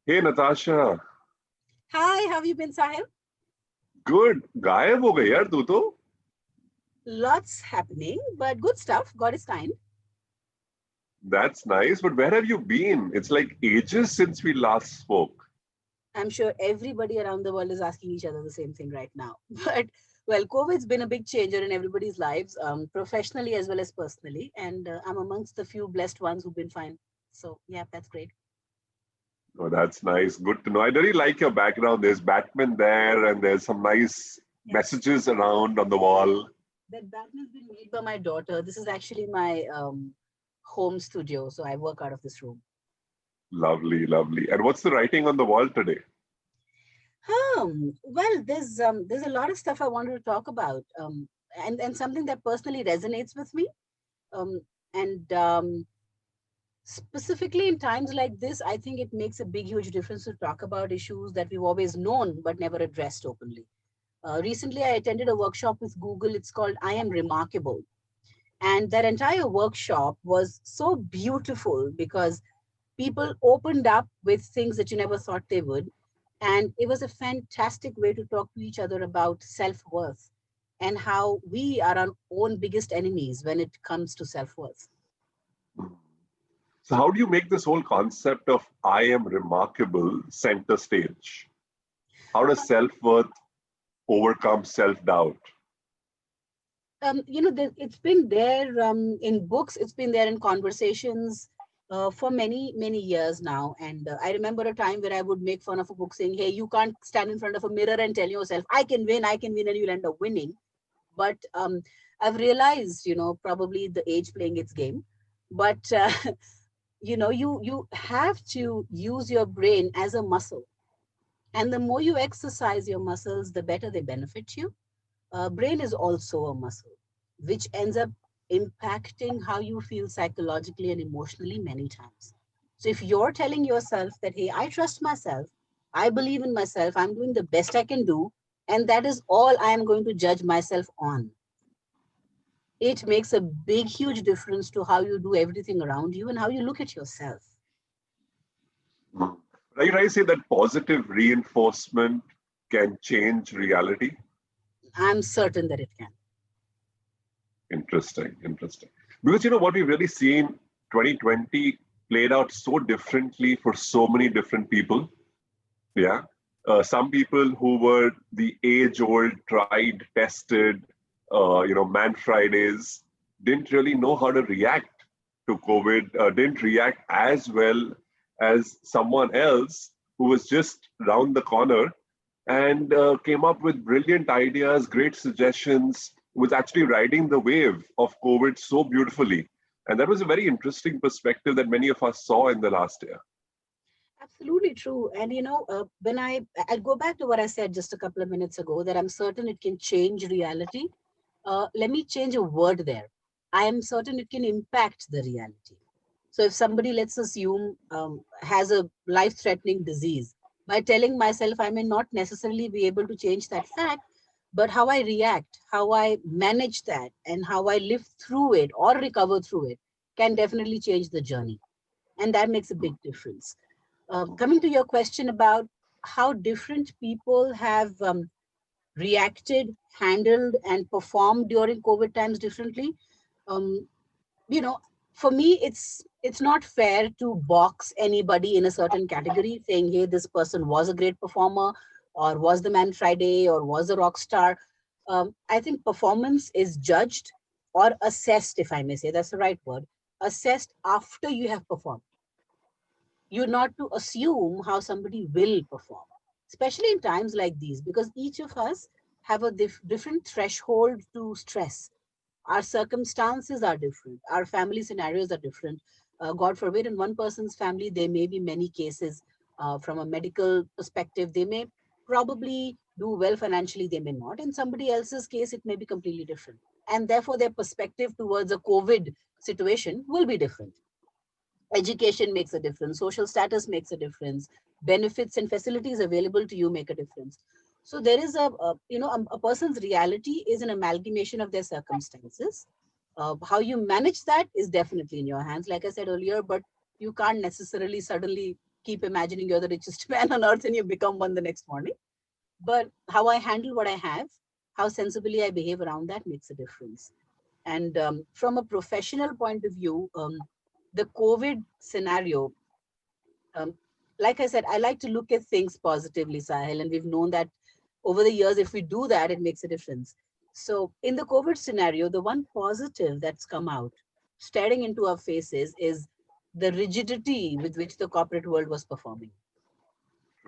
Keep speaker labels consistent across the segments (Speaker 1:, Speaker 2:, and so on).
Speaker 1: Hey Natasha,
Speaker 2: Hi, how have you been, Sahil?
Speaker 1: good. गायब हो गई यार तू तो.
Speaker 2: Lots happening, but good stuff. God is kind.
Speaker 1: That's nice, but where have you been? It's like ages since we last spoke.
Speaker 2: I'm sure everybody around the world is asking each other the same thing right now. But well, COVID's been a big changer in everybody's lives, professionally as well as personally. And I'm amongst the few blessed ones who've been fine. So, yeah, that's great.
Speaker 1: Oh, that's nice. Good to know. I really like your background. There's Batman there, and there's some nice
Speaker 2: Yeah.
Speaker 1: messages around on the wall.
Speaker 2: That Batman's been made by my daughter. This is actually my home studio. So I work out of this room.
Speaker 1: Lovely, lovely. And what's the writing on the wall today?
Speaker 2: Well, there's a lot of stuff I wanted to talk about, and something that personally resonates with me. Um, and Specifically in times like this, I think it makes a big, huge difference to talk about issues that we've always known but never addressed openly. Recently, I attended a workshop with Google. It's called "I Am Remarkable," and that entire workshop was so beautiful because people opened up with things that you never thought they would. And it was a fantastic way to talk to each other about self worth and how we are our own biggest enemies when it comes to self worth.
Speaker 1: So, how do you make this whole concept of I am remarkable center stage? How does self-worth overcome self-doubt?
Speaker 2: It's been there in books, it's been there in conversations for many, many years now. And I remember a time where I would make fun of a book saying, hey, you can't stand in front of a mirror and tell yourself, I can win, and you'll end up winning. But I've realized, probably the age playing its game. But you have to use your brain as a muscle, and the more you exercise your muscles, the better they benefit you. Brain is also a muscle, which ends up impacting how you feel psychologically and emotionally many times. So if you're telling yourself that, hey, I trust myself, I believe in myself, I'm doing the best I can do, and that is all I am going to judge myself on, it makes a big, huge difference to how you do everything around you and how you look at yourself.
Speaker 1: Right, I say that positive reinforcement can change reality.
Speaker 2: I'm certain that it can.
Speaker 1: Interesting, interesting. Because what we've really seen, 2020 played out so differently for so many different people. Yeah. Some people who were the age-old, tried, tested, Man Fridays, didn't really know how to react to COVID, didn't react as well as someone else who was just round the corner and came up with brilliant ideas, great suggestions, was actually riding the wave of COVID so beautifully. And that was a very interesting perspective that many of us saw in the last year.
Speaker 2: Absolutely true. And when I'll go back to what I said just a couple of minutes ago, that I'm certain it can change reality. Let me change a word there. I am certain it can impact the reality. So if somebody, let's assume, has a life-threatening disease, by telling myself I may not necessarily be able to change that fact, but how I react, how I manage that, and how I live through it or recover through it can definitely change the journey. And that makes a big difference. Coming to your question about how different people have reacted, handled, and performed during COVID times differently, um, you know, for me, it's not fair to box anybody in a certain category, saying, "Hey, this person was a great performer, or was the man Friday, or was a rock star." I think performance is judged or assessed, if I may say, that's the right word, assessed after you have performed. You're not to assume how somebody will perform, especially in times like these, because each of us have a different threshold to stress. Our circumstances are different, our family scenarios are different. God forbid, in one person's family there may be many cases. From a medical perspective, they may probably do well financially, they may not. In somebody else's case, it may be completely different, and therefore their perspective towards a COVID situation will be different. Education makes a difference, social status makes a difference, benefits and facilities available to you make a difference. So there is a person's reality is an amalgamation of their circumstances. How you manage that is definitely in your hands, like I said earlier, but you can't necessarily suddenly keep imagining you're the richest man on earth and you become one the next morning. But how I handle what I have, how sensibly I behave around that makes a difference. And from a professional point of view, the COVID scenario, um, like I said, I like to look at things positively, Sahil, and we've known that over the years, if we do that, it makes a difference. So, in the COVID scenario, the one positive that's come out, staring into our faces, is the rigidity with which the corporate world was performing,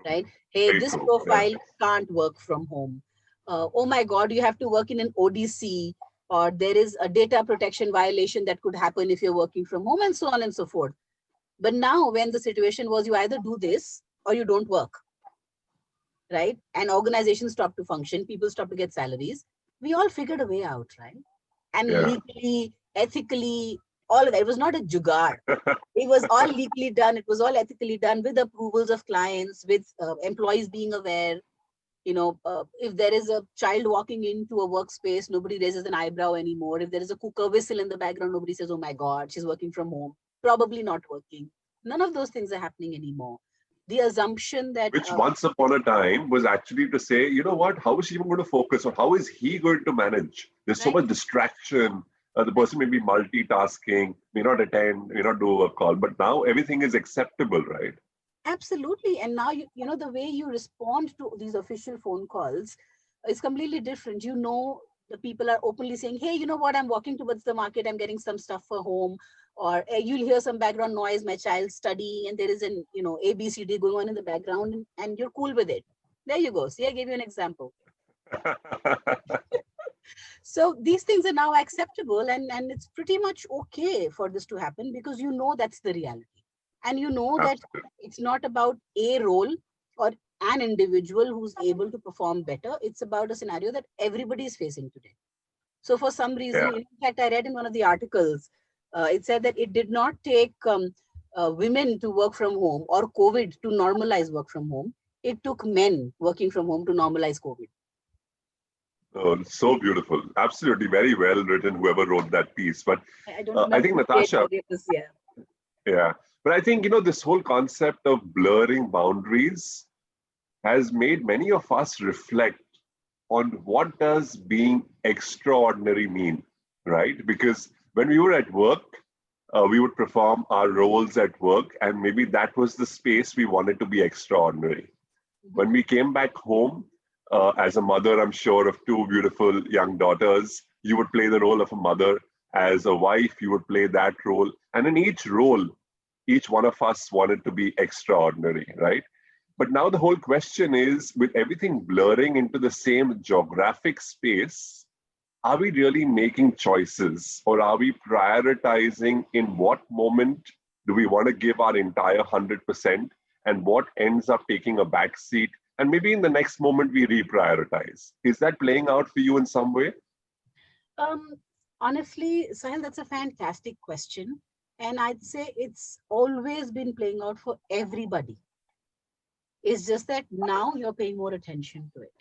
Speaker 2: right? Hey,
Speaker 1: Very
Speaker 2: this
Speaker 1: true. Yeah.
Speaker 2: profile can't work from home. Oh my God, you have to work in an ODC, or there is a data protection violation that could happen if you're working from home, and so on and so forth. But now, when the situation was you either do this or you don't work, right? And organizations stop to function, people stop to get salaries. We all figured a way out, right? And
Speaker 1: Yeah.
Speaker 2: legally, ethically, all of that. It was not a jugaad. It was all legally done. It was all ethically done with approvals of clients, with employees being aware. If there is a child walking into a workspace, nobody raises an eyebrow anymore. If there is a cooker whistle in the background, nobody says, oh my God, she's working from home. Probably not working. None of those things are happening anymore. The assumption that,
Speaker 1: Which once upon a time was actually to say, you know what, how is she even going to focus or how is he going to manage? There's so
Speaker 2: right,
Speaker 1: much distraction. The
Speaker 2: right,
Speaker 1: person may be multitasking, may not attend, may not do a call, but now everything is acceptable, right?
Speaker 2: absolutely. And now, the way you respond to these official phone calls is completely different. The people are openly saying, hey, you know what, I'm walking towards the market, I'm getting some stuff for home. Or you'll hear some background noise, my child's studying, and there is an, ABCD going on in the background, and you're cool with it. There you go. See, I gave you an example. So these things are now acceptable, and it's pretty much okay for this to happen because that's the reality. And that
Speaker 1: Absolutely.
Speaker 2: it's not about a role or an individual who's able to perform better. It's about a scenario that everybody is facing today. So for some reason,
Speaker 1: Yeah.
Speaker 2: in fact, I read in one of the articles, it said that it did not take women to work from home or COVID to normalize work from home. It took men working from home to normalize COVID.
Speaker 1: Oh, so beautiful. Absolutely. Very well written, whoever wrote that piece. But
Speaker 2: I don't
Speaker 1: I
Speaker 2: remember
Speaker 1: think,
Speaker 2: who gave
Speaker 1: Natasha,
Speaker 2: this. Yeah.
Speaker 1: yeah. But I think, this whole concept of blurring boundaries has made many of us reflect on what does being extraordinary mean, right? Because when we were at work, we would perform our roles at work, and maybe that was the space we wanted to be extraordinary.
Speaker 2: Mhm.
Speaker 1: When we came back home, as a mother, I'm sure, of two beautiful young daughters, you would play the role of a mother. As a wife, you would play that role. And in each role, each one of us wanted to be extraordinary, right? But now the whole question is, with everything blurring into the same geographic space, are we really making choices or are we prioritizing in what moment do we want to give our entire 100% and what ends up taking a back seat? And maybe in the next moment we reprioritize. Is that playing out for you in some way?
Speaker 2: Um, Honestly, Sahil, that's a fantastic question. And I'd say it's always been playing out for everybody. It's just that now you're paying more attention to it.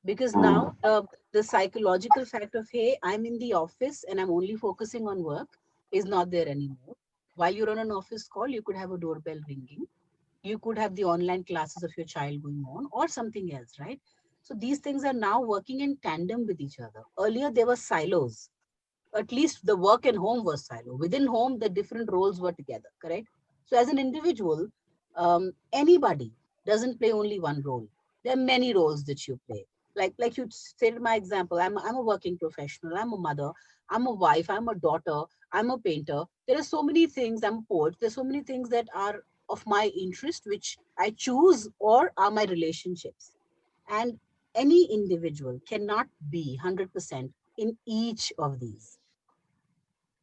Speaker 2: Because now
Speaker 1: Mm,
Speaker 2: the psychological fact of, hey, I'm in the office and I'm only focusing on work is not there anymore. While you're on an office call, you could have a doorbell ringing. You could have the online classes of your child going on or something else, right? So these things are now working in tandem with each other. Earlier, there were silos. At least the work and home was silo. Within home, the different roles were together, correct? So as an individual, anybody doesn't play only one role. There are many roles that you play. Like you stated my example, I'm a working professional, I'm a mother, I'm a wife, I'm a daughter, I'm a painter. There are so many things, I'm a poet. There's so many things that are of my interest, which I choose or are my relationships. And any individual cannot be 100% in each of these,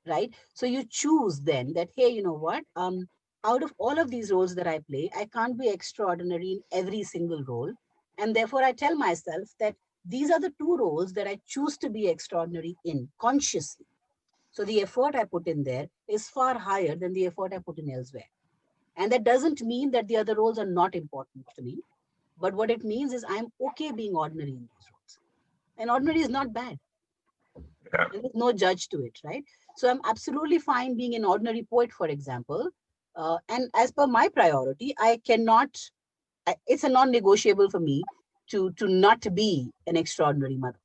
Speaker 2: right? So you choose then that, hey, you know what, out of all of these roles that I play, I can't be extraordinary in every single role. And therefore I tell myself that these are the two roles that I choose to be extraordinary in consciously. So the effort I put in there is far higher than the effort I put in elsewhere. And that doesn't mean that the other roles are not important to me, but what it means is I'm okay being ordinary in those roles. And ordinary is not bad.
Speaker 1: yeah.
Speaker 2: There is no judge to it, right? So I'm absolutely fine being an ordinary poet, for example, And as per my priority, I cannot, it's a non-negotiable for me to not be an extraordinary mother.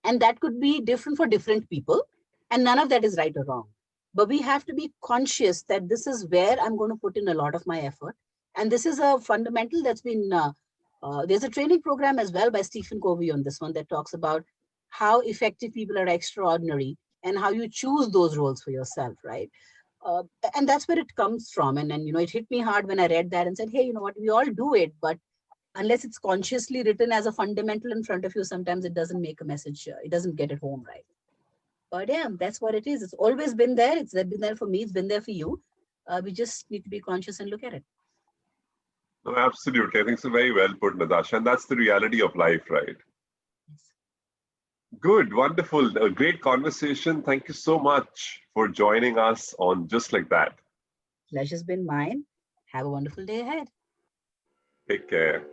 Speaker 2: And that could be different for different people. And none of that is right or wrong. But we have to be conscious that this is where I'm going to put in a lot of my effort. And this is a fundamental that's been, there's a training program as well by Stephen Covey on this one that talks about how effective people are extraordinary and how you choose those roles for yourself, right? Uh, and that's where it comes from. And, it hit me hard when I read that and said, hey, you know what, we all do it, but unless it's consciously written as a fundamental in front of you, sometimes it doesn't make a message, it doesn't get it home right. But yeah, that's what it is. It's always been there. It's been there for me. It's been there for you. We just need to be conscious and look at it.
Speaker 1: No, absolutely. I think it's very well put, Natasha. And that's the reality of life, right?
Speaker 2: Yes.
Speaker 1: Good, wonderful. A great conversation. Thank you so much for joining us on Just Like That.
Speaker 2: Pleasure's been mine. Have a wonderful day ahead.
Speaker 1: Take care.